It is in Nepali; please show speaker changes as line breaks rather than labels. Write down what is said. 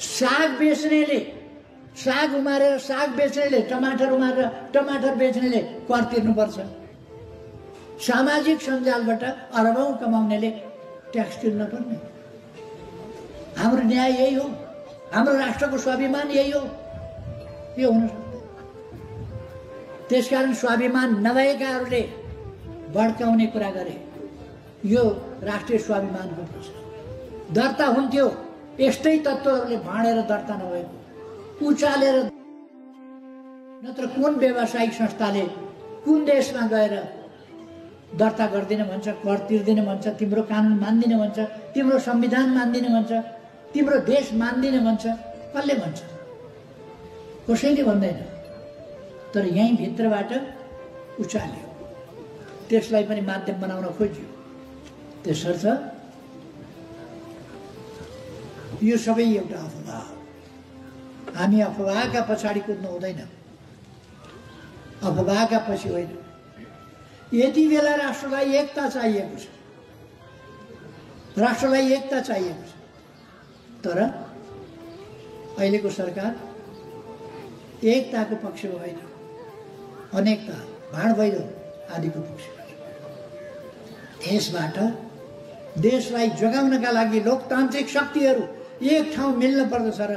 साग बेच्नेले साग उमारेर साग बेच्नेले टमाटर उमारेर टमाटर बेच्नेले कर तिर्नुपर्छ। सामाजिक सञ्जालबाट अरबौं कमाउनेले ट्याक्स तिर्न पर्ने। हाम्रो न्याय यही हो, हाम्रो राष्ट्रको स्वाभिमान यही हो। यो हुन सक्दैन। त्यसकारण स्वाभिमान नभएकाहरूले भड्काउने कुरा गरे। यो राष्ट्रिय स्वाभिमानको प्रश्न दर्ता हुन्थ्यो यस्तै तत्त्वहरूले भाँडेर दर्ता नभएको उचालेर। नत्र कुन व्यावसायिक संस्थाले कुन देशमा गएर दर्ता गर्दिन भन्छ, कर तिर्दिन भन्छ, तिम्रो कानुन मान्दिन भन्छ, तिम्रो संविधान मान्दिन भन्छ, तिम्रो देश मान्दिन भन्छ? कसले भन्छ? कसैले भन्दैन। तर यहीँ भित्रबाट उचाल्यो, त्यसलाई पनि माध्यम बनाउन खोज्यो। त्यसर्थ यो सबै एउटा अफवाह। हामी अफवाहका पछाडि कुद्नु हुँदैन, अफवाहका पछि होइन। यति बेला राष्ट्रलाई एकता चाहिएको छ, राष्ट्रलाई एकता चाहिएको छ। तर अहिलेको सरकार एकताको पक्षमा होइन, अनेकता, भाँडभैलो आदिको पक्षमा छ। यसबाट देशलाई जोगाउनका लागि लोकतान्त्रिक शक्तिहरू एक ठाउँ मिल्न पर्दछ र